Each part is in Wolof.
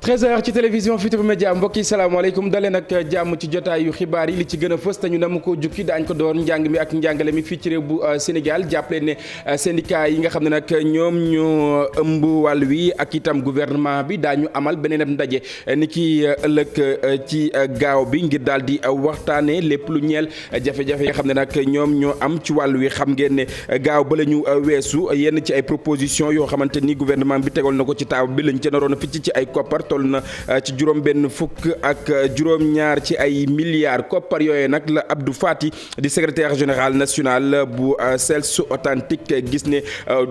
13h ci télévision Futurs Médias mbokk yi salaamaaleykum dalee nag jàmm ci jotaayu xibaar yi li ci gën a fës te ñu nam ko jukki daañu ko doon njàng mi ak njàngale mi fii ci réew bu Sénégal jàppale ne syndicat yi nga xam ne nag ñoom ñoo ëmb wàll wi ak itam gouvernement bi daañu amal beneen ndaje ni ki ëllëg ci gaaw bi ngir daal di waxtaanee lépp lu ñeel jafe-jafe yi nga xam ne nag ñoom ñoo am ci wàll wi xam ngeen ne gaaw ba la ñu weesu yenn ci ay proposition yoo xamante ni gouvernement bi tegal na ko ci table bi lañ ca naroon a ficc ci ay koppar toll na ci juróom-benn fukk ak juróom-ñaar ci ay milliards koppar yooyu nag la Abdou Fati di secrétaire général national bu SELS authentique gis ne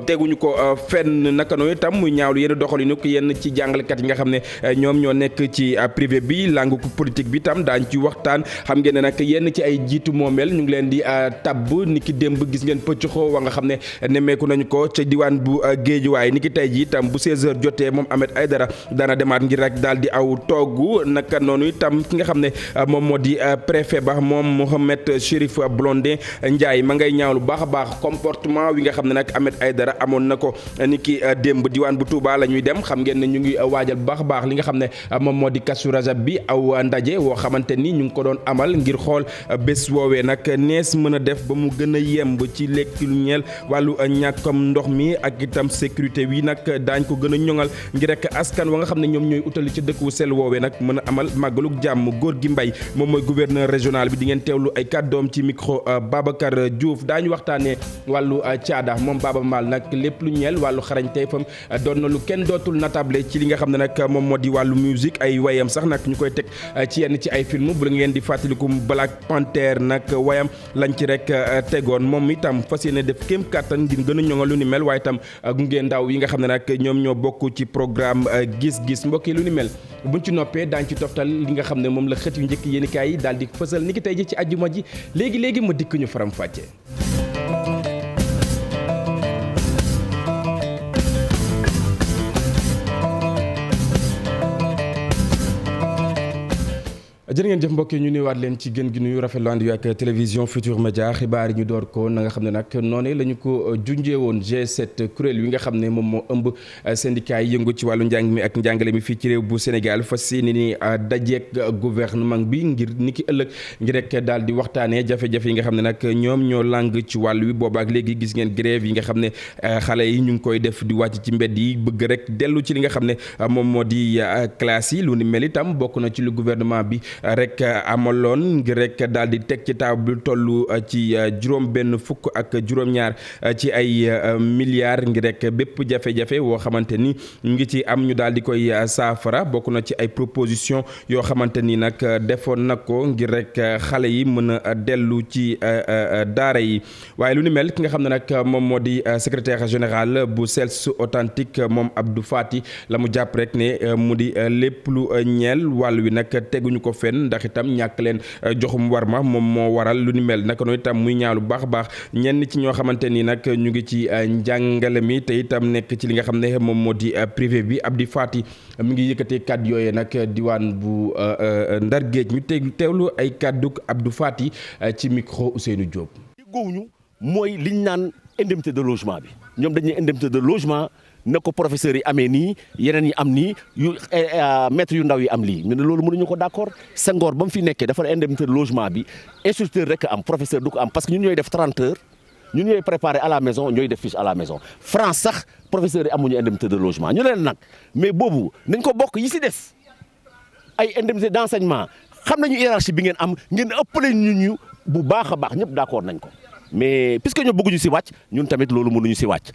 teguñu ko fenn naka noonu itam muy ñaawlu yenn doxalinu yenn ci jàngalekat yi nga xam ne ñoom ñoo nekk ci privé bi langue politique bi tam daañ ci waxtaan xam ngeen ne nag yenn ci ay jiitu moomeel ñu ngi leen di tabb ni ki démb gis ngeen pëccxoo wa nga xam ne nemmeeku nañu ko ca diwaan bu Géejuwaay ni ki tey ji itam bu 16h jotee moom Ahmed Aïdara daana demaat ngir rek daal di aw toogu naka noonu itam ki nga xam ne moom moo di préfet ba moom Mohamed Chérif Blondin Ndiaye ma ngay ñaawlu baax a baax comportement wi nga xam ne nag Ahmed Aïdara amoon na ko ni ki démb diwaan bu Touba la ñuy dem xam ngeen ne ñu ngi waajal bu baax a baax li nga xam ne moom moo di Kazu Rajab bi aw ndaje woo xamante ni ñu ngi ko doon amal ngir xool bés woowee nag nees mën a def ba mu gën a yemb ci lekk lu ñeel wàllu ñàkkam ndox mi ak itam sécurité wi nag daañ ko gën a ñoŋal ngir rek askan wa nga xam ne ñoom ñooy utali ci dëkk wu sell woowee nag mën a amal màggalug jàmm góor gi mbay moom mooy gouverneur régional bi di ngeen teewlu ay kàddoom ci micro Babacar Diouf daañu waxtaanee wàllu caada moom Baba Maal nag lépp lu ñeel wàllu xarañteefam doon na lu kenn dootul natable ci li nga xam ne nag moom moo di wàllu musique ay wayam sax nag ñu koy teg ci yenn ci ay film bu la ngeen di fàttaliku Black Panther nag wayam lañ ci rek tegoon moom itam fas yéene def kéem kàttan ngir gën a ñoŋal lu ni mel waaye itam gunge ndaw yi nga xam ne nag ñoom ñoo bokk ci programme gis-gis mbokk yi lu ni mel buñ ci noppee daañ ci toftal li nga xam ne moom la xët yu njëkk yéenikaay yi daal di fësal ni ki tey ji ci àjjuma ji léegi ma dikk ñu faram fàcce jërë ngeen jëf mbokk yi ñu nuyuwaat leen ci gën gi nuyu rafetlu ànd yu ak télévision Futurs Médias xibaar yi ñu door ko na nga xam ne nag noonu la ñu ko junjee woon G7 kuréel wi nga xam ne moom moo ëmb syndicat yi yëngu ci wàllu njàng mi ak njàngale mi fii ci réew bu Sénégal fas yéene ni dajeek gouvernement bi ngir ni ki ëllëg ngir rek daal di waxtaanee jafe-jafe yi nga xam ne nag ñoom ñoo làng ci wàll wi boobaak léegi gis ngeen grève yi nga xam ne xale yi ñu ngi koy def di wàcc ci mbedd yi bëgg rek dellu ci li nga xam ne moom moo di classe yi lu ni mel itam bokk na ci lu gouvernement bi rek amaloon ngir rek daal di teg ci table toll ci juróom benn fukk ak juróom-ñaar ci ay milliards ngir rek bépp jafe-jafe woo xamante ni ñu ngi ci am ñu daal di koy saafara bokk na ci ay proposition yoo xamante ni nag defoon na ko ngir rek xale yi mën a dellu ci daara yi waaye lu ni mel ki nga xam ne nag moom moo di secrétaire général bu SELS authentique moom Abdou Fati la mu jàpp rek ne mu di lépp lu ñeel wàll wi nag teguñu ko fenn ndax itam ñàkk leen joxum war ma moom moo waral lu ni mel naka noonu itam muy ñaalu baax a baax ñenn ci ñoo xamante ni nag ñu ngi ci njàngale mi te itam nekk ci li nga xam ne moom moo di privé bi Abdou Fati mi ngi yëkkatee kàddu yooyee nag diwaan bu Ndar Géej ñu teewlu ay kàddu Abdou Fati ci micro Ousseynou Diop. góowuñu mooy liñ naan indemnité de logement bi ñoom dañuy indemnité de logement na ko professeurs yi amee nii yeneen yi am nii yu maître yu ndaw yi am lii ñu ne loolu mënuñu ko d'accord Senghor ba mu fi nekkee dafa indemnité de logement bi instituteur rek am professeur du ko am parce que ñun ñooy def 30 heures ñun ñooy préparer à la maison ñooy def fiche à la maison France sax professeurs yi amuñu indemnité de logement ñu leen nag mais boobu nañ ko bokk yi si des ay indemnité d'enseignement xam nañu hiérarchie bi ngeen am ngeen ëppale ñu bu baax a baax ñëpp d'accord nañ ko mais puisque ñoo bëgguñu si wàcc ñun tamit loolu mënuñu si wàcc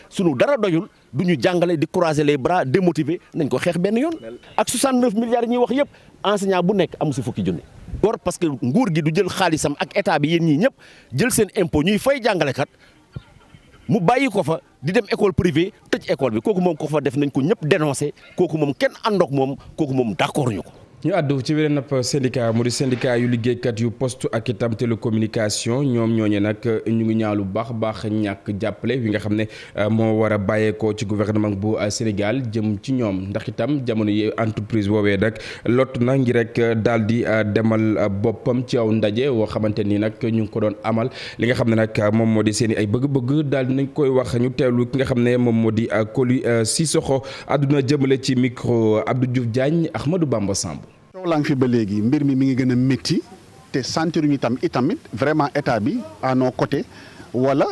sunu dara doyul du ñu jàngale di croiser les bras démotiver nañ ko xeex benn yoon. ak 69 milliards yi ñuy wax yëpp enseignant bu nekk amu si fukki junne. góor parce que nguur gi du jël xaalisam ak état bi yéen ñii ñëpp jël seen impôt ñuy fay jàngalekat mu bàyyi ko fa di dem école privée tëj école bi kooku moom ko fa def nañ ko ñëpp dénoncer kooku moom kenn àndook moom kooku moom d'accord ñu ko. ñu àddu ci beneen ab syndicat mu di syndicat yu liggéeykat yu poste ak itam télécommunication ñoom ñooñe nag ñu ngi ñaalu baax ñàkk jàppale wi nga xam ne moo war a bàyyeekoo ci gouvernement bu Sénégal jëm ci ñoom ndax itam jamono yi entreprise boobee nag lott na ngi rek daal di demal boppam ci aw ndaje woo xamante ni nag ñu ngi ko doon amal li nga xam ne nag moom moo di seen i ay bëgg-bëgg daal di nañ koy wax ñu teewlu ki nga xam ne moom moo di Coly Cissokho àdduna jëmale ci micro Abdou Diouf Diagne Ahmadou Bamba Samb. coow laa ngi fi ba léegi mbir mi ngi gën a métti te sentiruñu itamit vraiment état bi à nos côtés wala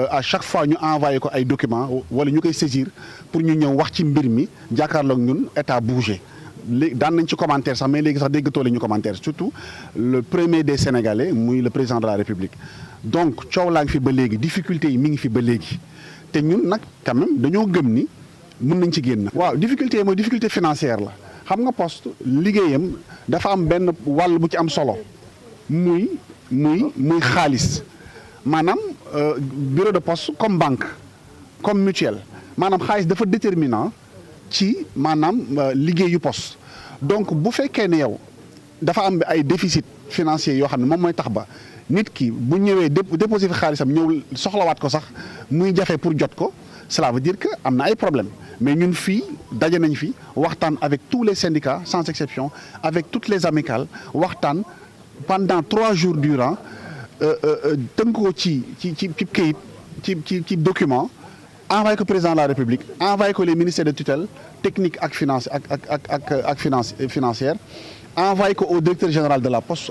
à chaque fois ñu envoyé ko ay documents wala ñu koy saisir pour ñu ñëw wax ci mbir mi jàkkaarloog ñun état bougé léegi daan nañ ci commentaire sax mais léegi sax déggatoo la ñu commentaire surtout le premier des Sénégalais muy le président de la République donc coow laa ngi fi ba léegi difficulté yi mi ngi fi ba léegi te ñun nag quand même dañoo gëm ni mën nañ ci génn. waaw difficulté yi mooy difficulté financière la. xam nga poste liggéeyam dafa am benn wàll bu ci am solo muy xaalis maanaam bureau de poste comme banque comme mutuelle maanaam xaalis dafa déterminant ci maanaam liggéeyu poste donc bu fekkee ne yow dafa am ay déficit financier yoo xam ne moom mooy tax ba nit ki bu ñëwee déposé fi xaalisam ñëw soxlawaat ko sax muy jafe pour jot ko cela veut dire que am na ay problème mais ñun fii daje nañ fi waxtaan avec tous les syndicats sans exception avec toutes les amicales waxtaan pendant 3 jours durant tënk ko ci këyit ci document envoyé ko président de la République envoyé ko les ministères de tutelle technique ak finance ak financière envoyé ko au directeur général de la Poste.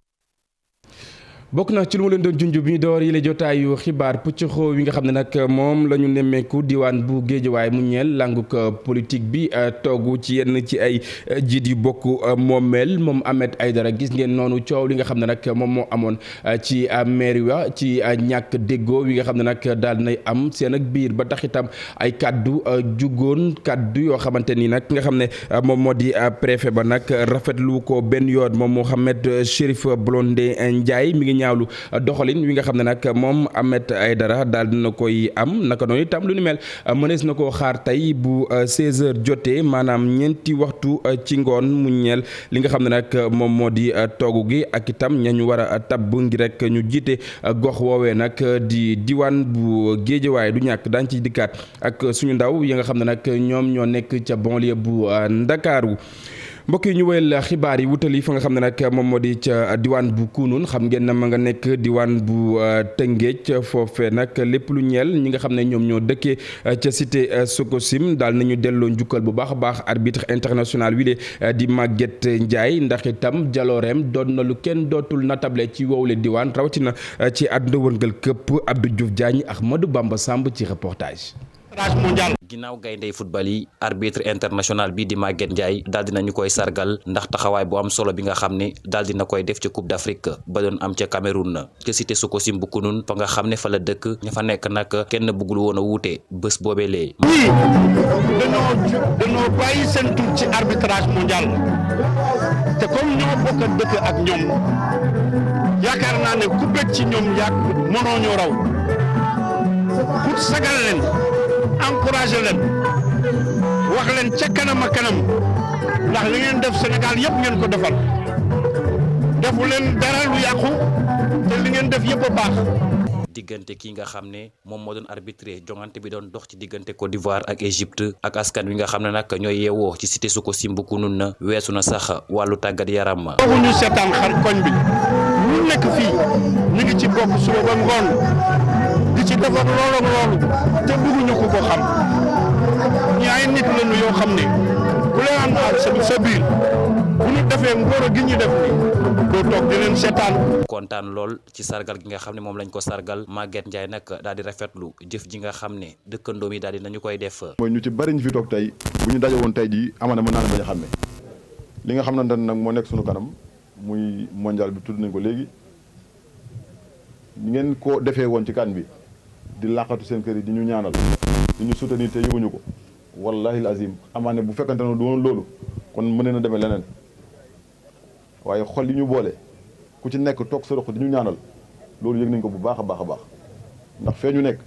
bokk na ci lu ma leen doon junj bi ñu door yi la jotaayu xibaar pëccëxoo wi nga xam ne nag moom la ñu nemmeeku diwaan bu Géejawaay mu ñeel languk politique bi toogu ci yenn ci ay jiit yu bokk moomeel moom Ahmed Aïdara gis ngeen noonu coow li nga xam ne nag moom moo amoon ci mairie wa ci ñàkk déggoo wi nga xam ne nag daal nay am seen ak biir ba tax itam ay kaddu jugoon kaddu yoo xamante ni nag nga xam ne moom moo di préfet ba nag rafetlu ko benn yoon moom Mohamed Chérif Blondin Ndiaye mi ngi ñaawlu doxalin wi nga xam ne nag moom Ahmed Aïdara daal dina koy am naka noonu itam lu ni mel mënees na koo xaar tey bu 16h jotee maanaam ñeenti waxtu ci ngoon mu ñeel li nga xam ne nag moom moo di toogu gi ak itam ñañu war a tabb ngir rek ñu jiite gox woowee nag di diwaan bu Géejawaay du ñàkk daañ ci dikkaat ak suñu ndaw yi nga xam ne nag ñoom ñoo nekk ca banlieue bu Ndakaaru mbokk yi ñu wéyal xibaar yi wutali fa nga xam ne nag moom moo di ca diwaan bu Kunun xam ngeen na ma nga nekk diwaan bu Tëngéej foofee nag lépp lu ñeel ñi nga xam ne ñoom ñoo dëkkee ca cité Sococim daal nañu delloo njukkal bu baax a baax arbitre international wi di Maguette Ndiaye ndax itam jalooreem doon na lu kenn dootul natable ci wowle diwaan rawatina ci àdduna wërngal këpp Abdou Diouf Diagne Ahmadou Bamba Samb ci reportage. ginnaaw gayndey football yi arbitre international bi di Maguette Ndiaye daal dinañu koy sargal ndax taxawaay bu am solo bi nga xam ne daal dina koy def ca Coupe d'Afrique ba doon am ca Cameroun na ca cité Sococim bu Kunun fa nga xam ne fa la dëkk ña fa nekk nag kenn bëggul woon a wuute bés boobee lee dañoo bàyyi seen tur ci arbitrage mondial te comme ñoo bokk dëkk ak ñoom yaakaar naa ne ku bëgg ci ñoom yàgg mënoo ñoo raw pour sagal leen encouragé leen wax leen ca kanam ak kanam ndax li ngeen def Sénégal yëpp ngeen ko defal defu leen dara lu yàqu te li ngeen def yëpp a baax. diggante ki nga xam ne moom moo doon arbitré jongante bi doon dox ci diggante Côte d'Ivoire ak Égypte ak askan wi nga xam ne nag ñooy yeewoo ci cité Sococim bu Kunun na weesu na sax wàllu tàggat yaram. waxuñu seetaan xar koñ bi ñu nekk fii ñu ngi ci bopp suba ba ngoon di ci defar loolu ak loolu te bëgguñu ko xam ñi ay nit lañu yoo xam ne bu leen am sa biir bu ñu defee ngóor gi ñu def ni doo toog di leen seetaan. kontaan lool ci sargal gi nga xam ne moom lañ ko sargal Maguette Ndiaye nag daal di rafetlu jëf ji nga xam ne dëkkandoom yi daal di nañu koy def. mooy ñu ci bari ñu fi toog tey bu ñu daje woon tey jii amaana mën naa ne bañ a xam ne li nga xam ne nag moo nekk sunu kanam muy mondial bi tudd nañ ko léegi ngeen ko defee woon ci kan bi di laqatu seen kër yi di ñu ñaanal di ñu soutenir te yëguñu ko wallahi azim amaane bu fekkante ne du woon loolu kon mën na demee leneen waaye xol yi ñu boole ku ci nekk toog sa roq di ñu ñaanal loolu yëg nañ ko bu baax a baax a baax ndax fee ñu nekk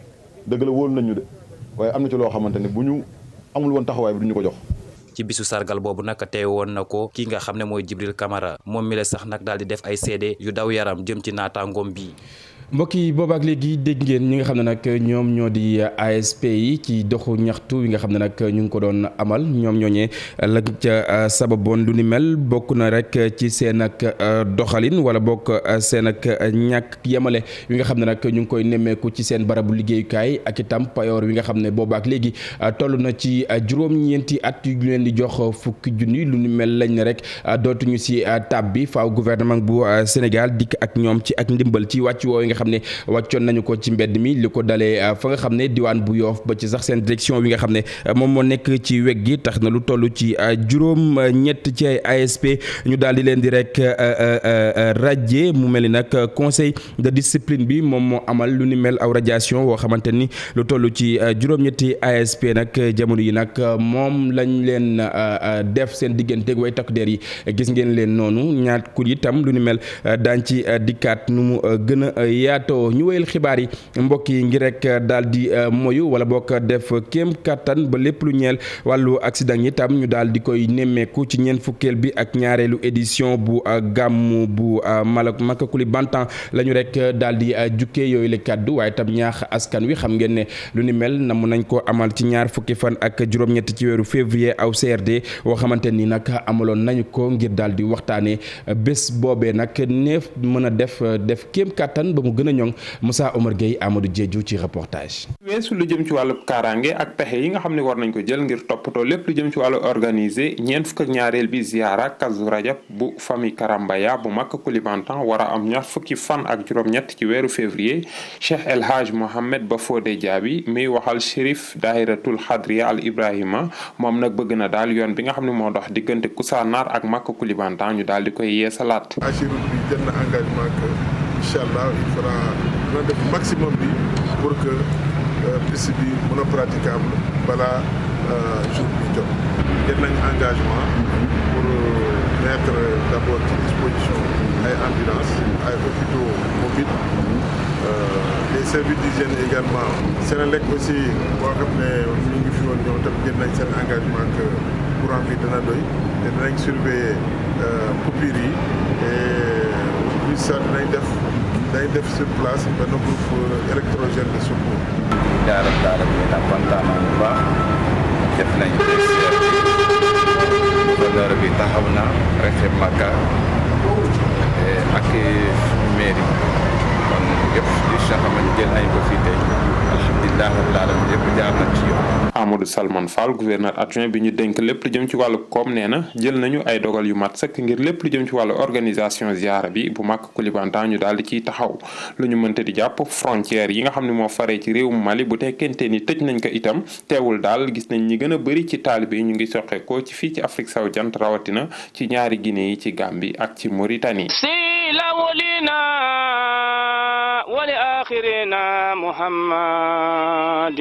dëgg la wóolu nañ ñu de waaye am na ci loo xamante ne bu ñu amul woon taxawaay bi du ñu ko jox. ci bisu sargal boobu nag teewoon na ko ki nga xam ne mooy Djibril Camara moom mi la sax nag daal di def ay seede yu daw yaram jëm ci naataangoom bi. mbokk yi boobaak léegi dégg ngeen ñi nga xam ne nag ñoom ñoo di ASP yi ci doxu ñaxtu wi nga xam ne nag ñu ngi ko doon amal ñoom ñooñee la ca sababoon lu ni mel bokk na rek ci seen ak doxalin wala bokk seen ak ñàkk yemale wi nga xam ne nag ñu ngi koy nemmeeku ci seen barabu liggéeyukaay ak itam payoor wi nga xam ne boobaak léegi toll na ci juróom-ñeenti at yu leen di jox fukki junni lu ni mel lañ ne rek dootuñu si tab bi faaw gouvernement bu Sénégal dikk ak ñoom ci ak ndimbal ci wàcc woo nga xam ne wàccoon nañu ko ci mbedd mi li ko dalee fa nga xam ne diwaan bu Yoof ba ci sax seen direction wi nga xam ne moom moo nekk ci weg gi tax na lu toll ci juróom ñett ci ay ASP ñu daal di leen di rek radié mu mel ni nag conseil de discipline bi moom moo amal lu ni mel aw radiation woo xamante ni lu toll ci juróom-ñetti ASP nag jamono yi nag moom lañ leen def seen digganteeg way takk der yi gis ngeen leen noonu ñaat kur itam lu ni mel daañ ci dikkaat nu mu gën a yaatoo ñu wéyal xibaar yi mbokk yi ngir rek daal di moyu wala bokk def kéem kattan ba lépp lu ñeel wàllu accident yi itam ñu daal di koy nemmeeku ci ñeent fukkeel bi ak ñaareelu édition bu gàmmu bu Makakuli Bantan la ñu rek daal di jukkee yooyu la kàddu waaye itam ñaax askan wi xam ngeen ne lu ni mel namm nañ ko amal ci ñaar fukki fan ak juróom-ñett ci weeru février aw CRD woo xamante ni nag amaloon nañu ko ngir daal di waxtaanee bés boobee nag neef mën a def kéem kattan ba mu gën a ñoŋ Moussa Omar Gueye Amadou Diédhiou ci reportage. weesu lu jëm ci wàllu kaaraange ak pexe yi nga xam ne war nañ ko jël ngir toppatoo lépp lu jëm ci wàllu organisé ñeent fukk ak ñaareel bi ziara Kazu Rajab bu famille Karambaya bu Makakuli Bantan war a am ñaar fukki fan ak juróom-ñett ci weeru février Cheikh El Hadj Mohamed Bafodé Diaby muy waxal Chérif Dahiratul Khadriya Al Ibrahima moom nag bëgg na daal yoon bi nga xam ne moo dox diggante Koussanar ak Makakuli Bantan ñu daal di koy yeesalaat. Inch'Allah il fera dina def maximum bi pour que piste bi mën a praticable balaa jour bi jot jël nañ engagement pour mettre d'abord ci disposition ay ambulance ay hôpitaux mobiles les services d'hygiène également Senelec aussi boo xam ne ñu ngi fi woon ñoom tam jël nañ seen engagement que courant bi dana doy te dinañ surveiller coupures yi et plus ça day def sur place benn groupe électrogène de secours. jaaral bi nag kontaan naa bu baax def nañu honneur bi taxaw na préfet Maka ak mairie kon yëpp li nga xamante jël nañ ko fii tey alhamdulilah rabbil alamin yëpp jaar na ci yoon. Amadou Salman Fall gouverneur adjoint bi ñu dénk lépp lu jëm ci wàllu koom nee na jël nañu ay dogal yu mat sëkk ngir lépp lu jëm ci wàllu organisation ziara bi bu Makakuli Bantan ñu daal di ciy taxaw lu ñu mënta di jàpp frontière yi nga xam ne moo faree ci réewum Mali bu tekkente ni tëj nañ ko itam teewul daal gis nañ ñi gën a bëri ci taalibe yi ñu ngi soqeekoo ci fii ci Afrique sowu jant rawatina ci ñaari Guinée yi ci Gambie ak ci Mauritanie. ولآخرنا محمد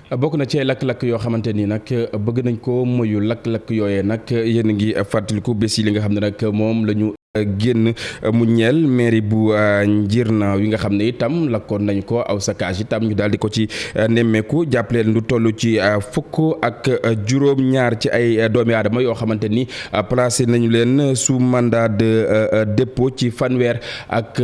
bokk na ci lakk-lakk yoo xamante ni nag bëgg nañ ko moyu lakk-lakk yooyee nag yéen a ngi fàttaliku bés yi li nga xam ne nag moom la ñu génn mu ñeel mairie bu Njirna wi nga xam ne itam lakkoon nañ ko aw saccage itam ñu daal di ko ci nemmeeku jàppaleen lu toll ci fukk ak juróom-ñaar ci ay doomi aadama yoo xamante ni placé nañu leen sous mandat de dépôt ci fanweer ak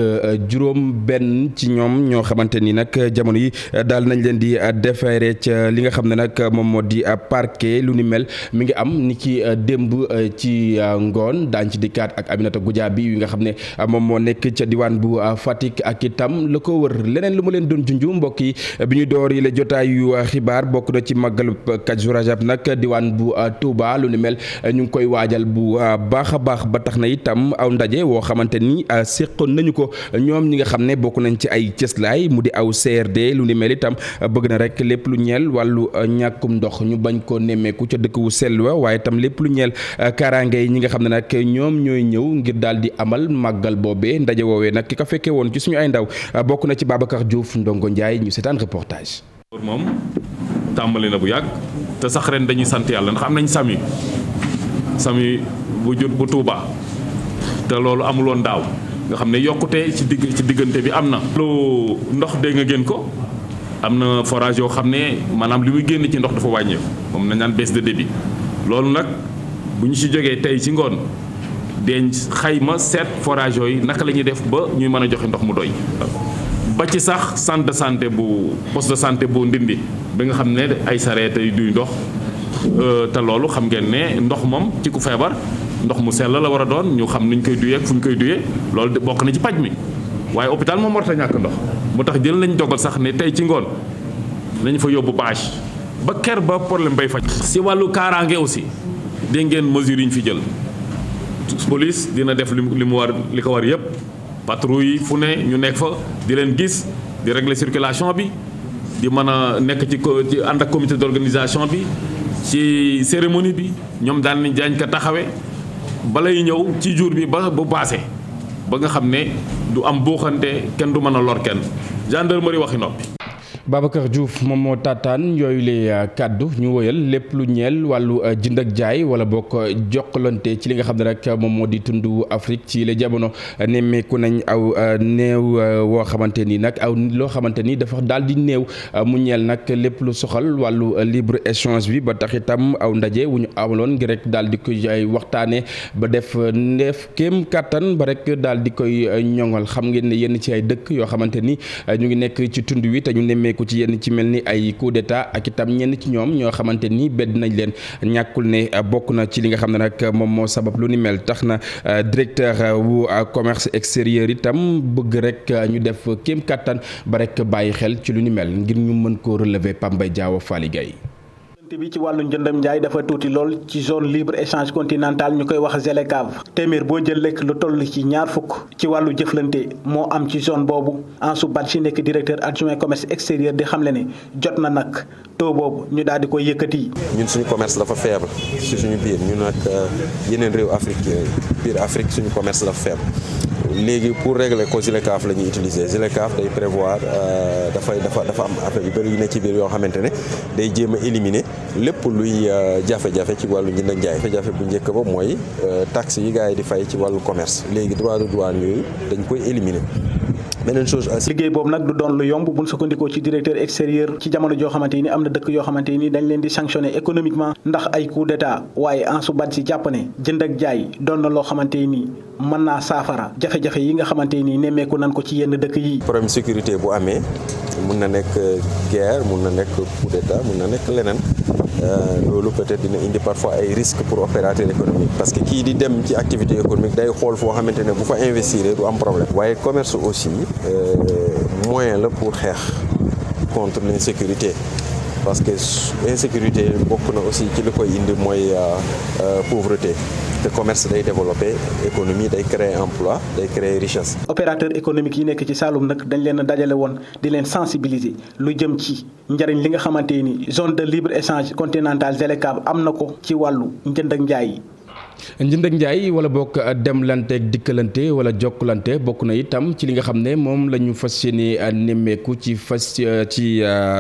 juróom benn ci ñoom ñoo xamante ni nag jamono yi daal nañ leen di déféré ca li nga xam ne nag moom moo di parquet lu ni mel mi ngi am ni ki démb ci ngoon daañ ci dikkaat ak Aminata Goudiaby yi nga xam ne moom moo nekk ca diwaan bu Fatick ak itam la ko wër leneen lu ma leen doon junju mbokk yi bi ñu door yi la jotaayu xibaar bokk na ci màggal Kazu Rajab nag diwaan bu Touba lu ni mel ñu ngi koy waajal bu baax a baax ba tax na itam aw ndaje woo xamante ni séqoon nañu ko ñoom ñi nga xam ne bokk nañ ci ay cëslaay mu di aw CRD lu ni mel itam bëgg na rek lépp lu ñeel wàllu ñàkkum ndox ñu bañ ko nemmeeku ca dëkk wu sell wa waaye itam lépp lu ñeel kaaraange yi ñi nga xam ne nag ñoom ñooy ñëw ngir daal di amal màggal boobee ndaje woowee nag ki ko fekkee woon ci suñu ay ndaw bokk na ci Babacar Diouf Ndongo Ndiaye ñu seetaan reportage. moom tàmbali na bu yàgg te sax ren dañuy sant yàlla ndax am nañ sami bu Touba te loolu amuloon daaw nga xam ne yokkute ci diggante bi am na. lu ndox dégg nga gën ko am na forage yoo xam ne maanaam li muy génn ci ndox dafa wàññeeku moom nañ naan baisse de débit loolu nag bu ñu si jógee tey ci ngoon deñ xayma seet forage yooyu naka la ñuy def ba ñuy mën a joxe ndox mu doy ba ci sax centre de santé bu poste de santé bu Ndindi bi nga xam ne ay sareet yu duy ndox te loolu xam ngeen ne ndox moom ci ku feebar ndox mu sell la war a doon ñu xam nuñ koy duyee ak fu ñu koy duyee loolu bokk na ci paj mi waaye hôpital moom warta ñàkk ndox moo tax jël nañ dogal sax ne tey ci ngoon nañ fa yóbbu bâche ba ker ba problème bay faj. si wàllu kaaraange aussi dégg ngeen mesures yi ñu fi jël police dina def li ko war yëpp patrouille yi fu ne ñu nekk fa di leen gis di régler circulation bi di mën a nekk ci ànd ak comité d'organisation bi ci cérémonie bi ñoom daan nañ daañ ko taxawee balay ñëw ci jour bi ba bu passé ba nga xam ne du am buuxante kenn du mën a lor kenn gendarmerie waxi noppi. Babacar Diouf moom moo taataan yooyu le kàddu ñu woyal lépp lu ñeel wàllu jënd ak jaay wala bokk jokkalante ci li nga xam ne rek moom moo di tundu Afrique ci la jamono nemmeeku nañ aw néew woo xamante ni nag aw loo xamante ni dafa daal di néew mu ñeel nag lépp lu soxal wàllu libre échange bi ba tax itam aw ndaje wu ñu amaloon ngir rek daal di koy ay waxtaanee ba def kéem kàttan ba rek daal di koy ñoŋal xam ngeen ne yenn ci ay dëkk yoo xamante ni ñu ngi nekk ci tund wi te ñu nemmee ku ci yenn ci mel ni ay coup d'état ak itam ñenn ci ñoom ñoo xamante ni bedd nañ leen ñàkkul ne bokk na ci li nga xam ne nag moom moo sabab lu ni mel tax na directeur wu commerce extérieur itam bëgg rek ñu def kéem kattan ba rek bàyyi xel ci lu ni mel ngir ñu mën koo relever Pambay Diaw Fally Gueye bi ci wàllu njëndam njaay dafa tuuti lool ci zone libre échange continental ñu koy wax ZLECAf téeméer boo jël lekk lu toll ci ñaar fukk ci wàllu jëflante moo am ci zone boobu Ansou Badji nekk directeur adjoint commerce extérieur di xamle ne jot na nag taux boobu ñu daal di koy yëkkati. ñun suñu commerce dafa faible ci suñu biir ñun nag yeneen réew biir Afrique suñu commerce dafa faible léegi pour régler ko ZLECAf la ñuy utiliser ZLECAf day prévoir dafa am affaire yu bëri yu ne ci biir yoo xamante ne day jéem a éliminer lépp luy jafe-jafe ci wàllu njënd ak njaay jafe-jafe bu njëkk ba mooy taxe yi gars yi di fay ci wàllu commerce léegi droit de douane yooyu dañ koy éliminer. beneen chose liggéey boobu nag du doon lu yomb buñ sukkandikoo ci directeur extérieur ci jamono joo xamante ni am na dëkk yoo xamante ni dañ leen di sanctionner économiquement ndax ay coup d'état waaye Ansou Badji jàpp ne jënd ak jaay doon na loo xamante ni mën naa saafara jafe-jafe yi nga xamante ni nemmeeku nan ko ci yenn dëkk yi. problème sécurité bu amee mun na nekk guerre mun na nekk coup d'état mun na nekk leneen loolu peut-être dina indi parfois ay risques pour opérateur économique parce que kii di dem ci activité économique day xool foo xamante ne bu fa investir du am problème waaye commerce aussi moyen la pour xeex contre l'insécurité parce que insécurité bokk na aussi ci li koy indi mooy pauvreté te commerce day développer économie day créer emploi day créer richesse. opérateur économique yi nekk ci Saloum nag dañ leen a dajale woon di leen sensibiliser lu jëm ci njëriñ li nga xamante ni zone de libre échange continental ZLECAf am na ko ci wàllu njënd ak njaay yi. njënd ak njaay wala bokk demlante ak dikkalante wala jokkalante bokk na itam ci li nga xam ne moom la ñu fas yéene nemmeeku ci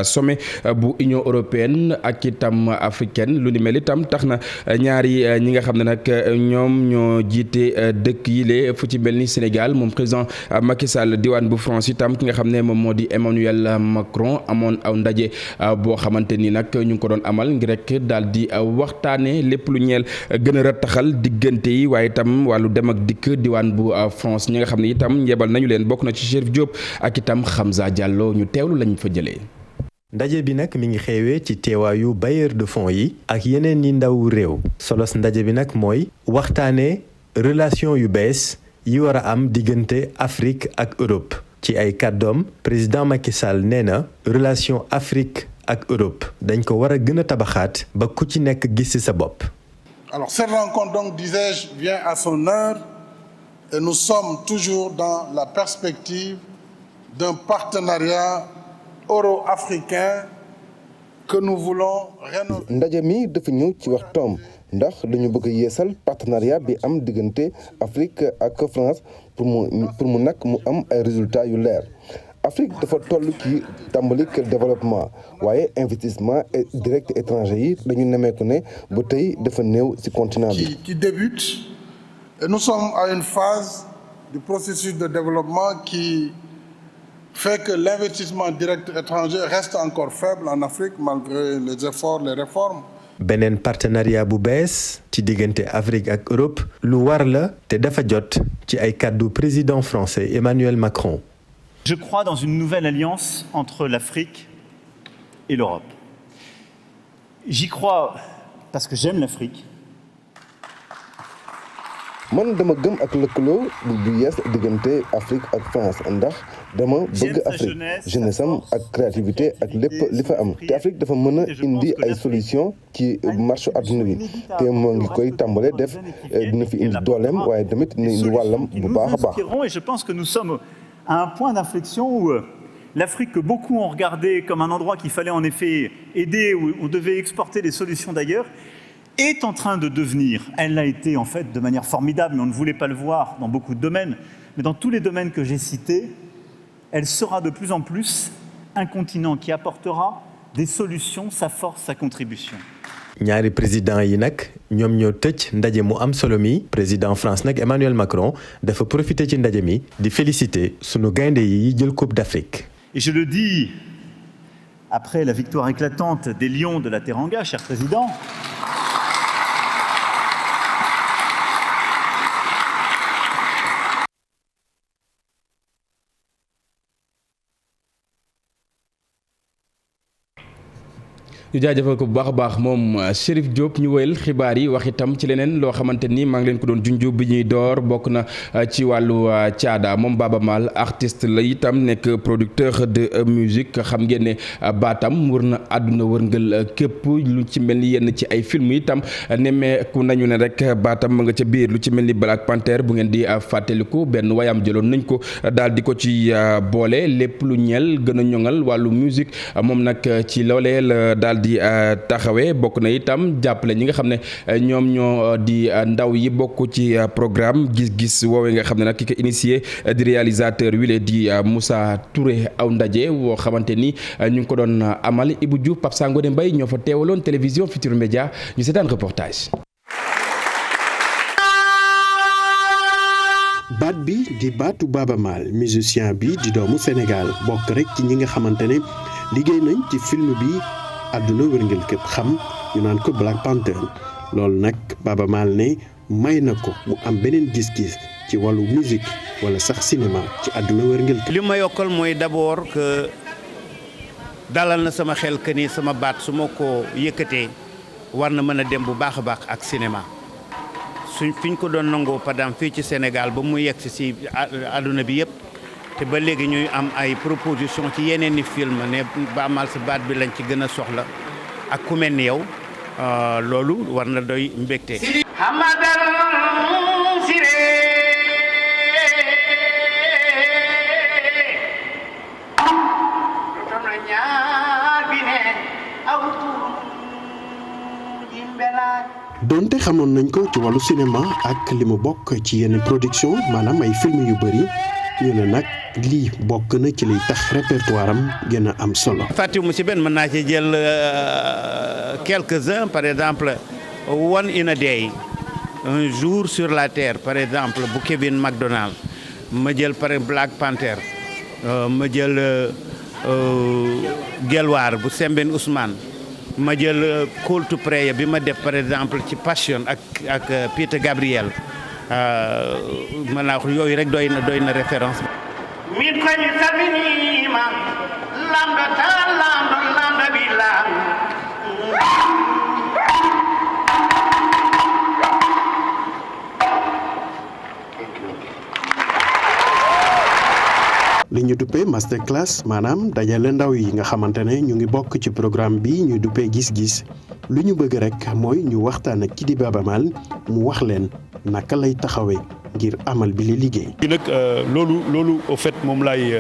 sommet bu Union européenne ak itam africaine lu ni mel itam tax na ñaari ñi nga xam ne nag ñoom ñoo jiite dëkk yi lee fu ci mel ni Sénégal moom président Macky Sall diwaan bu France itam ki nga xam ne moom moo di Emmanuel Macron amoon aw ndaje boo xamante ni nag ñu ngi ko doon amal ngir rek daal di waxtaane lépp lu ñeel gën a rattaxal diggante yi waaye itam wàllu dem ak dikk diwaan bu France ñi nga xam ne itam njebal nañu leen bokk na ci Chérif Diop ak itam Hamza Diallo ñu teewlu lañ fa jëlee. ndaje bi nag mi ngi xeewee ci teewaayu bailleur de fonds yi ak yeneen yi ndaw réew solos ndaje bi nag mooy waxtaanee relation yu bees yi war a am diggante Afrique ak Europe ci ay kàddoom président Macky Sall nee na relation Afrique ak Europe dañ ko war a gën a tabaxaat ba ku ci nekk gis ci sa bopp. Alors cette rencontre donc disais-je vient à son heure et nous sommes toujours dans la perspective d'un partenariat euro-africain que nous voulons rénover. ndaje mi dafa ñëw ci waxtoom ndax dañu bëgg a yeesal partenariat bi am diggante Afrique ak France pour mu nag mu am ay résultats yu leer. Afrique dafa toll ci tàmbali développement waaye investissement direct étranger yi dañu nemmeeku ne ba tey dafa néew ci continent bi. qui débute et nous sommes à une phase du processus de développement qui fait que l'investissement direct étranger reste encore faible en Afrique malgré les efforts, les réformes. beneen partenariat bu bees ci diggante Afrique ak Europe lu war la te dafa jot ci ay kàddu président français Emmanuel Macron. Je crois dans une nouvelle alliance entre l'Afrique et l'Europe. J'y crois parce que j'aime l'Afrique. man dama gëm ak lëkkaloo bu yees diggante Afrique ak France ndax dama bëgg Afrique jeunesse am ak créativité ak lépp li fa am te Afrique dafa mën a indi ay solution ci marché adduna bi te moo ngi koy tàmbale def dina fi indi dooleem waaye tamit dina indi wàllam bu baax a baax. Et je pense que nous sommes à un point d'inflexion où l'Afrique que beaucoup ont regardé comme un endroit qu'il fallait en effet aider, où on devait exporter des solutions d'ailleurs, est en train de devenir, elle l'a été en fait de manière formidable, mais on ne voulait pas le voir dans beaucoup de domaines, mais dans tous les domaines que j'ai cités, elle sera de plus en plus un continent qui apportera des solutions, sa force, sa contribution. ñaari président yi nag ñoom ñoo tëj ndaje mu am solo mi président France nag Emmanuel Macron dafa profiter ci ndaje mi di féliciter sunu gaynde yi jël Coupe d'Afrique. Et je le dis après la victoire éclatante des Lions de la Teranga, cher président. ñu jaajëfal ko bu baax a baax moom Chérif Diop ñu wëyal xibaar yi wax itam ci leneen loo xamante ni maa ngi leen ko doon junju bi ñuy door bokk na ci wàllu caada moom Baaba Maal artiste la itam nekk producteur de musique xam ngeen ne baatam wër na àdduna wërngal képp lu ci mel ni yenn ci ay film itam nemmeeku nañu ne rek baatam ma nga ca biir lu ci mel ni Black Panther bu ngeen di fàttaliku benn wayam jëloon nañ ko daal di ko ci boole lépp lu ñeel gën a ñoŋal wàllu musique moom nag ci loolee la daal di taxawee bokk na itam jàppale ñi nga xam ne ñoom ñoo di ndaw yi bokk ci programme gis-gis woowee nga xam ne nag ki ko initié di réalisateur wile di Moussa Touré aw ndaje woo xamante ni ñu ngi ko doon amal Ibou Diouf Pape Sangone Mbaye ñoo fa teewaloon télévision Futurs Médias ñu seetaan reportage. baat bi di baatu Baaba Maal musicien bi di doomu Sénégal bokk rek ci ñi nga xamante ne liggéey nañ ci film bi àdduna wërngël képp xam ñu naan ko Black Panther loolu nag Baaba Maal ne may na ko mu am beneen gis-gis ci wàllu musique wala sax cinéma ci àdduna wërngël képp. li ma yokkal mooy d'abord que dalal na sama xel que ni sama baat su ma ko yëkkatee war na mën a dem bu baax a baax ak cinéma fi ñu ko doon nangoo padam fii ci Sénégal ba mu yegg si àdduna bi yëpp te ba léegi ñuy am ay proposition ci yeneen i film ne Baaba Maal sa baat bi lañ ci gën a soxla ak ku mel ni yow loolu war na doy mbégte. donte xamoon nañ ko ci wàllu cinéma ak li mu bokk ci yenn production maanaam ay film yu bëri ñu ne nag lii bokk na ci liy tax répertoire am gën a am solo. fàttiwu mu ci benn mën naa ci jël quelques-uns par exemple One in a Day un jour sur la terre par exemple bu Kevin MacDonald ma jël par Black Panther ma jël Gelwaar bu Sembène Ousmane ma jël Call to Prayer bi ma def par exemple ci Passion ak Peter Gabriel mën naa wax yooyu rek doy na référence. mi koñi salminima lamɗo ta lamɗo bi lam li ñu duppee master class maanaam dajale ndaw yi nga xamante ne ñu ngi bokk ci programme bi ñu duppee gis-gis lu ñu bëgg rek mooy ñu waxtaan ak ki di Baaba Maal mu wax leen naka lay taxawee ngir amal bi li liggéey. nag loolu au fait moom laay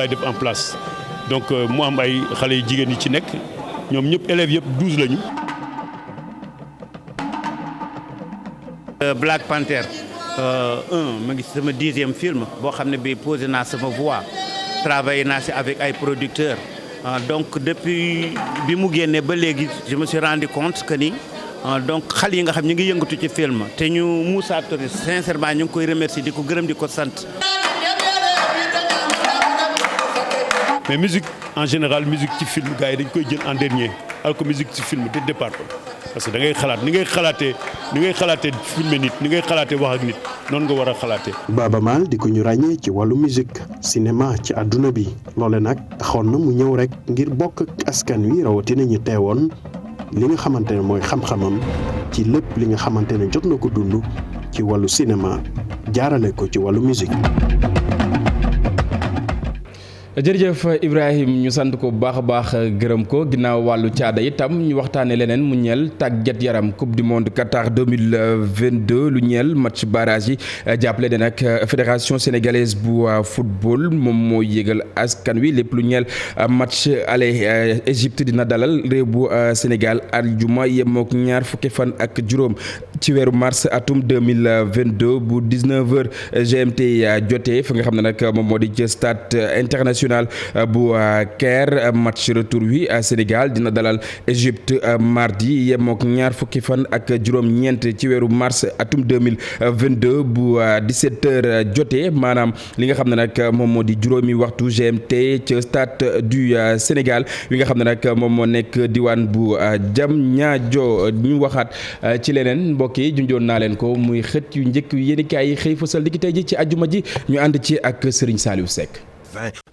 def en place donc mu am ay xale yu jigéen yi ci nekk ñoom ñëpp élèves yëpp 12 lañu. Black Panther. ma ngi sama 10e film boo xam ne bii posé naa sama voix travaillé naa si avec ay producteurs donc depuis bi mu génnee ba léegi je me suis rendu compte que ni donc xale yi nga xam ñu ngi yëngatu ci film te ñu Moussa Touré sincèrement ñu ngi koy remercier di ko gërëm di ko sant. mais musique en général musique ci film gars yi dañ koy jël en dernier alors que musique ci film dès départ ko parce que da ngay xalaat ni ngay xalaatee filmer nit ni ngay xalaatee wax ak nit noonu nga war a xalaatee. Baaba Maal di ko ñu ràññee ci wàllu musique cinéma ci àdduna bi loole nag taxoon na mu ñëw rek ngir bokk ak askan wi rawatina ñu teewoon li nga xamante ne mooy xam-xamam ci lépp li nga xamante ne jot na ko dund ci wàllu cinéma jaarale ko ci wàllu musique. jërëjëf Ibrahim ñu sant ko bu baax a baax gërëm ko ginnaaw wàllu caada itam ñu waxtaanee leneen mu ñeel tàggat yaram coupe du monde Qatar 2022 lu ñeel match barrage yi jàppale ne nag fédération sénégalaise bu football moom moo yégal askan wi lépp lu ñeel match aller Égypte dina dalal réew bu Sénégal aljuma yemook ñaar fukki fan ak juróom ci weeru mars atum 2022 bu 19h GMT jotee fa nga xam ne nag moom moo di ci stade international bu Caire match retour wi Sénégal dina dalal Égypte mardi yemook ñaar fukki fan ak juróom-ñeent ci weeru mars atum 2022 bu 17h jotee maanaam li nga xam ne nag moom moo di juróomi waxtu GMT ci stade du Sénégal wi nga xam ne nag moom moo nekk diwaan bu Diamniadio ñu waxaat ci leneen mbokk yi junjoon naa leen ko muy xët yu njëkk yu yéenekaay yi xëy fësal dikki tey ji ci àjjuma ji ñu ànd ci ak Serigne Saliou Seck.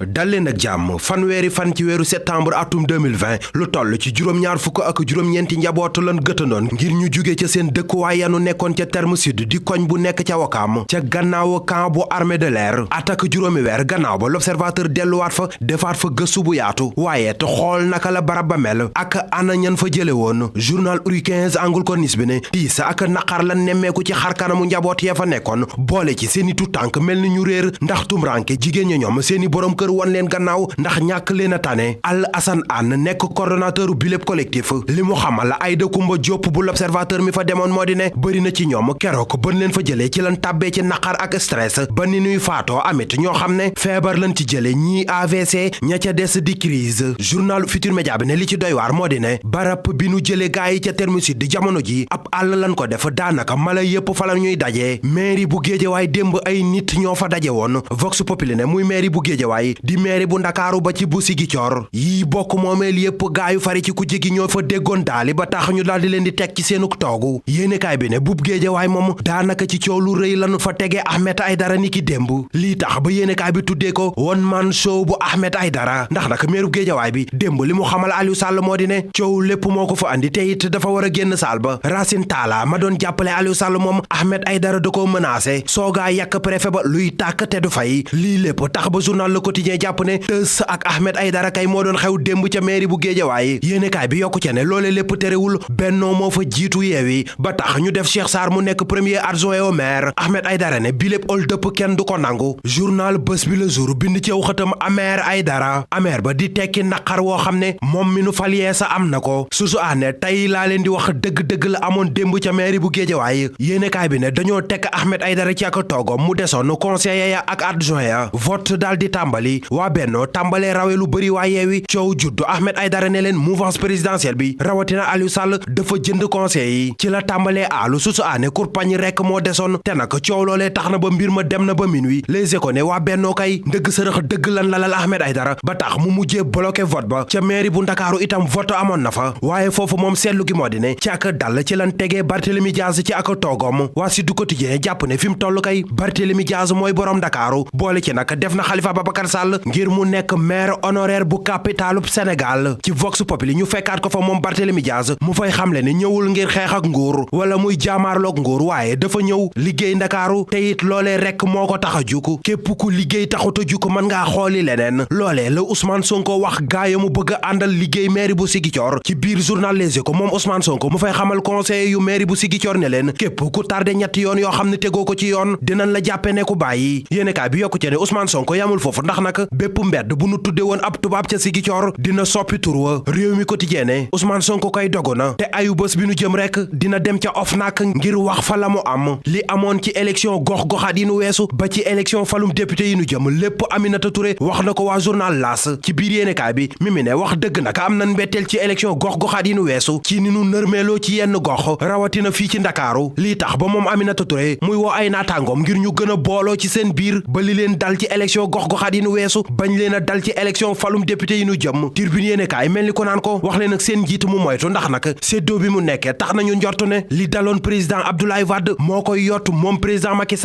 dal leen ak jàmm fanweeri fan ci weeru septembre atum 2020 lu toll ci juróom-ñaar fukk ak juróom-ñeenti njabootu lan gëtandoon ngir ñu jóge ca seen dëkkuwaay yanu nekkoon ca terme sud di koñ bu nekk ca Wakaam ca gannaaw camp bu armée de l'air attaque juróomi weer gannaaw ba l'observateur delluwaat fa defaat fa gëstu bu yaatu waaye te xool naka la barab ba mel ak ana ñan fa jële woon journal Uri 15 Angle Corniche bi ne tiis ak naqar la nemmeeku ci xarkanamu njaboot ya fa nekkoon boole ci seeni tutànk mel ni ñu réer ndax tumranke jigéen ña ñoom seeni borom kër wan leen gannaaw ndax ñàkk leen a tane Al Hassan Anne nekk coordonnateur bi lépp collectif li mu xamal Aïda Koumba Diop bu l'observateur mi fa demoon moo di ne bëri na ci ñoom keroog bën leen fa jëlee ci lan tàbbee ci naqar ak stress ba ni nuy faatoo amit ñoo xam ne feebar lan ci jële ñii AVC ña ca des di crise journal Futur Média bi ne li ci doy waar moo di ne barab bi nu jële gaay yi ca terme sud di jamono ji ab àll lan ko def daanaka mala yépp fa la ñuy dajee mairie bu Géejawaay démb ay nit ñoo fa daje woon Vox Populi ne muy mairie bu Géejawaay di mairie bu Ndakaaru ba ci bu Sigicoor yii bokk moomeel yépp gaayu fari ci ku jegi ñoo fa déggoon daali ba tax ñu daal di leen di teg ci seenuk toogu yéenekaay bi ne bub Géejawaay moom daanaka ci coow lu rëy lanu fa tege Ahmed Aïdara ni ki démb lii tax ba yéenekaay bi tuddee ko one man show bu Ahmed Aïdara ndax nag meeru Géejawaay bi démb li mu xamal Aliou Sall moo di ne coow lépp moo ko fa andi te it dafa war a génn saal ba Racine Talla ma doon jàppale Aliou Sall moom Ahmed Aïdara da koo menacé soogaa yàq préfet ba luy tàkk te du fay lii lépp tax ba journal Le Quotidien jàpp ne tës ak Ahmed Aïdara kay moo doon xew démb ca mairie bu Géejawaay yéenekaay bi yokku ca ne loole lépp terewul Benno moo fa jiitu Yewwi ba tax ñu def Cheikh Sarr mu nekk premier adjoint au maire Ahmed Aïdara ne bi lépp hold up kenn du ko nangu journal Bës Bi Le Jour bind ci xëtam Ahmed Aïdara amer ba di tekki naqar woo xam ne moom mi nu fal yeesa am na ko susu aane tey laa leen di wax dëgg-dëgg la amoon démb ca mairie bu Géejawaay yéenekaay bi ne dañoo tekk Ahmed Aïdara ci ak toogom mu desoon conseiller ya ak adjoint ya vote daal di tàmbali waa Benno tàmbalee rawe lu bëri waa Yewwi coow juddu Ahmed Aïdara ne leen mouvance présidentielle bi rawatina Aliou Sall dafa jënd conseil yi ci la tàmbalee aalu susu aane kurpañ rekk moo desoon te nag coow loolee tax na ba mbir ma dem na ba minuit Les Échos ne waa Benno kay ndëgg sërëx dëgg lan lalal Ahmed Aïdara ba tax mu mujjee bloqué vote ba ca mairie bu Ndakaaru itam vote amoon na fa waaye foofu moom seetlu gi moo di ne ci ak dal ci lan tegee Barthélémy Diaz ci ak toogom waa Sud Quotidien jàpp ne fi mu toll kay Barthélémy Diaz mooy borom Ndakaaru boole ci nag def na Khalifa Babacar Sall ngir mu nekk maire honoraire bu capitalub Sénégal ci Vox Populi ñu fekkaat ko fa moom Barthélémy Diaz mu fay xamle ne ñëwul ngir xeex ak nguur wala muy jaamaarloog nguur waaye dafa ñëw liggéey Ndakaaru te it loolee rekk moo ko tax a juk képp ku liggéey taxut a juk mën ngaa xooli leneen loolee la Ousmane Sonko wax gaaya mu bëgg a àndal liggéey mairie bu Ziguinchor ci biir journal Les Échos moom Ousmane Sonko mu fay xamal conseiller yu mairie bu Ziguinchor ne leen képp ku tardé ñetti yoon yoo xam ne tegoo ko ci yoon dinañ la jàppe ne ku bàyyi yéenekaay bi yokku ci ne Ousmane Sonko yamul foofu ndax nag bépp mbedd bu nu tudde woon ab tubaab ca Ziguinchor dina soppi tur wa réew mi quotidien ne Ousmane Sonko koy dogu na te ayu bés bi nu jëm rek dina dem ca OFNAC ngir wax fa la mu am li amoon ci élection gox-goxaat yi nu weesu ba ci élection falum député yi nu jëm lépp Aminata Touré wax na ko waa journal L'As ci biir yéenekaay bi mi ne wax dëgg nag am nañ mbetteel ci élection gox-goxaat yi nu weesu ci ni nu nërmeeloo ci yenn gox rawatina fii ci Ndakaaru lii tax ba moom Aminata Touré muy woo ay naataangoom ngir ñu gën a booloo ci seen biir ba li leen dal ci élection gox-goxaat gox-goxaat yi nu weesu bañ leen a dal ci élection falum député yi nu jëm Tribune yéenekaay mel ni ko naan ko wax leen ak seen njiit mu moytu ndax nag séddoo bi mu nekkee tax nañu njortu ne li daloon président Abdoulaye Wade moo koy yottu moom président Macky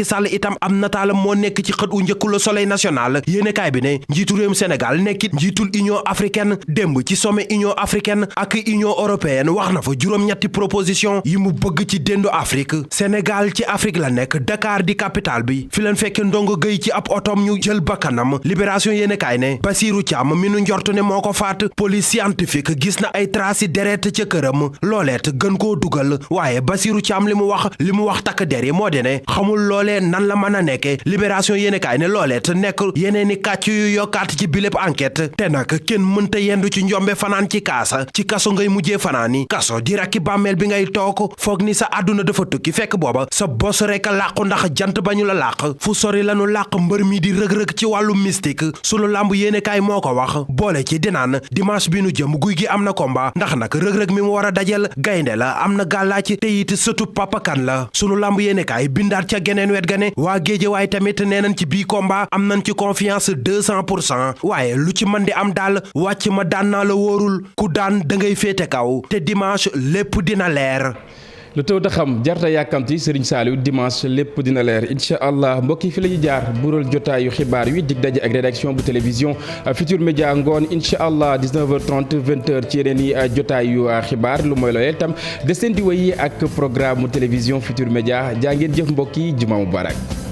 Sall itam am nataalam moo nekk ci xët u njëkk Le Soleil national yéenekaay bi ne njiitu réewum Sénégal nekkit njiitul Union africaine démb ci sommet Union africaine ak Union européenne wax na fa juróom-ñetti proposition yi mu bëgg ci déndu Afrique Sénégal ci Afrique la nekk Dakar di capitale bi fi leen fekk Ndongo Gueye ci ab otom ñu jël bakkanam Libération yéenekaay ne Bassirou Thiam mi nu njortu ne moo ko faat police scientifique gis na ay traces deret ca këram looleet gën koo dugal waaye Bassirou Thiam li mu wax takk der yi moo di ne xamul loolee nan la mën a nekke Libération yéenekaay ne looleet nekk yeneeni kàcc yu yokkaat ci biléb enquête te nag kenn mënta yendu ci njombe fanaan ci kaso ngay mujjee fanaani kaso di rakki bàmmeel bi ngay toog foog ni sa àdduna dafa tukki fekk booba sa bos rek a làqu ndax jant ba ñu la làq fu sori lanu làq mbër mi di rëg-rëg ci wàllu mystique sunu làmb yéenekaay moo ko wax boole ci dinaan dimanche bi nu jëm guy gi am na combat ndax nag rëg-rëg mi mu war a dajel gaynde la am na gàllaac te it sëtu papakan la sunu làmb yéenekaay bindaat ca geneen wet ga ne waa Géejawaay tamit nee nañ ci bii combat am nañ ci confiance 200% waaye lu ci mën di am daal wàcc ma daan naa la wóorul ku daan da ngay féete kaw te dimanche lépp dina leer. lu taw da xam jarta yàkkamti Serigne Saliou dimanche lépp dina leer incha allah mbokk yi fi la ñuy jaar bural jotaayu xibaar wi dig daje ak rédaction bu télévision Futur Média ngoon incha allah 19h30 20h ci yeneen i jotaayu xibaar lu mooy loolee tam des leen di wéy ak programme télévision Futur Média jaa ngeen jëf mbokk yi juma mubarak